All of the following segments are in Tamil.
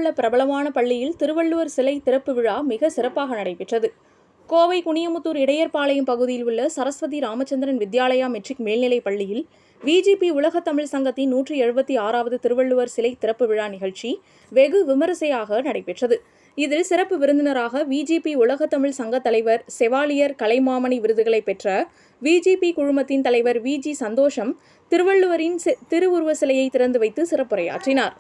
உள்ள பிரபலமான பள்ளியில் திருவள்ளுவர் சிலை திறப்பு விழா மிக சிறப்பாக நடைபெற்றது. கோவை குனியமுத்தூர் இடையர்பாளையம் பகுதியில் உள்ள சரஸ்வதி ராமச்சந்திரன் வித்யாலயா மெட்ரிக் மேல்நிலைப் பள்ளியில் விஜிபி உலக தமிழ் சங்கத்தின் 176வது திருவள்ளுவர் சிலை திறப்பு விழா நிகழ்ச்சி வெகு விமரிசையாக நடைபெற்றது. இதில் சிறப்பு விருந்தினராக விஜிபி உலக தமிழ் சங்க தலைவர் செவாலியர் கலைமாமணி விருதுகளை பெற்ற விஜிபி குழுமத்தின் தலைவர் விஜி சந்தோஷம் திருவள்ளுவரின் திருவுருவ சிலையை திறந்து வைத்து சிறப்புரையாற்றினார்.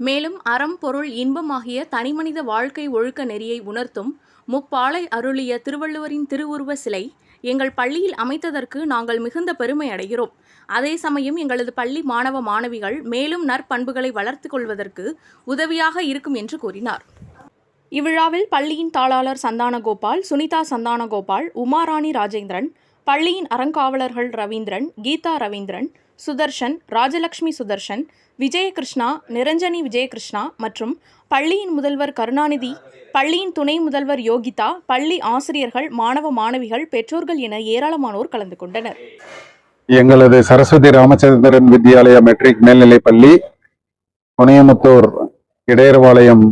மேலும் அறம், பொருள், இன்பம் ஆகிய தனிமனித வாழ்க்கை ஒழுக்க நெறியை உணர்த்தும் முப்பாலை அருளிய திருவள்ளுவரின் திருவுருவ சிலை எங்கள் பள்ளியில் அமைத்ததற்கு நாங்கள் மிகுந்த பெருமை அடைகிறோம். அதே சமயம் எங்களது பள்ளி மாணவ மாணவிகள் மேலும் நற்பண்புகளை வளர்த்துக் கொள்வதற்கு உதவியாக இருக்கும் என்று கூறினார். இவ்விழாவில் பள்ளியின் தாளாளர் சந்தானகோபால், சுனிதா சந்தானகோபால், உமாராணி ராஜேந்திரன், பள்ளியின் அறங்காவலர்கள் ரவீந்திரன், கீதா ரவீந்திரன், சுதர்ஷன், ராஜலட்சுமி சுதர்ஷன், விஜயகிருஷ்ணா, நிரஞ்சனி விஜயகிருஷ்ணா மற்றும் பள்ளியின் முதல்வர் கருணாநிதி, பள்ளியின் துணை முதல்வர் யோகிதா, பள்ளி ஆசிரியர்கள், மாணவ மாணவிகள், பெற்றோர்கள் என ஏராளமானோர் கலந்து கொண்டனர். எங்களது சரஸ்வதி ராமச்சந்திரன் வித்யாலயா மெட்ரிக் மேல்நிலைப் பள்ளி குனியமுத்தூர் இடையர்பாளையம்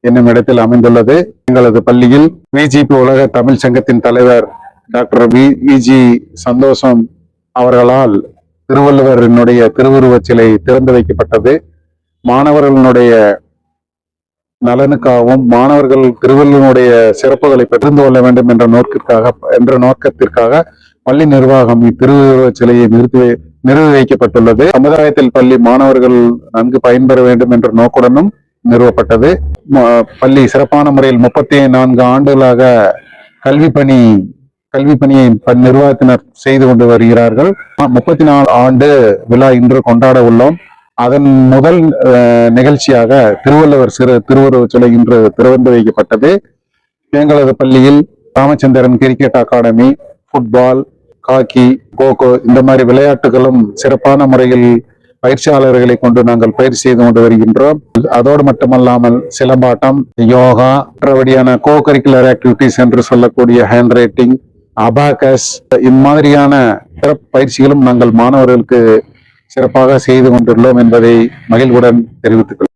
என்னும் இடத்தில் அமைந்துள்ளது. எங்களது பள்ளியில் விஜிபி உலக தமிழ் சங்கத்தின் தலைவர் டாக்டர் விஜி சந்தோஷம் அவர்களால் திருவள்ளுவரினுடைய திருவுருவச் சிலை திறந்து வைக்கப்பட்டது. மாணவர்களுடைய நலனுக்காகவும் மாணவர்கள் திருவள்ளுவனுடைய சிறப்புகளை பகிர்ந்து கொள்ள வேண்டும் என்ற நோக்கத்திற்காக பள்ளி நிர்வாகம் இத்திருவுருவச் சிலையை நிறுவி வைக்கப்பட்டுள்ளது. சமுதாயத்தில் பள்ளி மாணவர்கள் நன்கு பயன்பெற வேண்டும் என்ற நோக்குடனும் நிறுவப்பட்டது. பள்ளி சிறப்பான முறையில் 34 ஆண்டுகளாக கல்வி பணியை நிர்வாகத்தினர் செய்து கொண்டு வருகிறார்கள். 34 ஆண்டு விழா இன்று கொண்டாட உள்ளோம். அதன் முதல் நிகழ்ச்சியாக திருவள்ளுவர் திருவுருவச் சிலை இன்று திறந்து வைக்கப்பட்டது. எங்களது பள்ளியில் Ramachandran cricket academy, football, hockey, kho kho இந்த மாதிரி விளையாட்டுகளும் சிறப்பான முறையில் பயிற்சியாளர்களை கொண்டு நாங்கள் பயிற்சி செய்து கொண்டு வருகின்றோம். அதோடு மட்டுமல்லாமல் சிலம்பாட்டம், யோகா, மற்றபடியான கோ கரிக்குலர் ஆக்டிவிட்டிஸ் என்று சொல்லக்கூடிய ஹேண்ட் ரைட்டிங், அபாகஸ் இந்த மாதிரியான சிறப்பு பயிற்சிகளும் நாங்கள் மாணவர்களுக்கு சிறப்பாக செய்து கொண்டுள்ளோம் என்பதை மகிழ்வுடன் தெரிவித்துக் கொள்கிறேன்.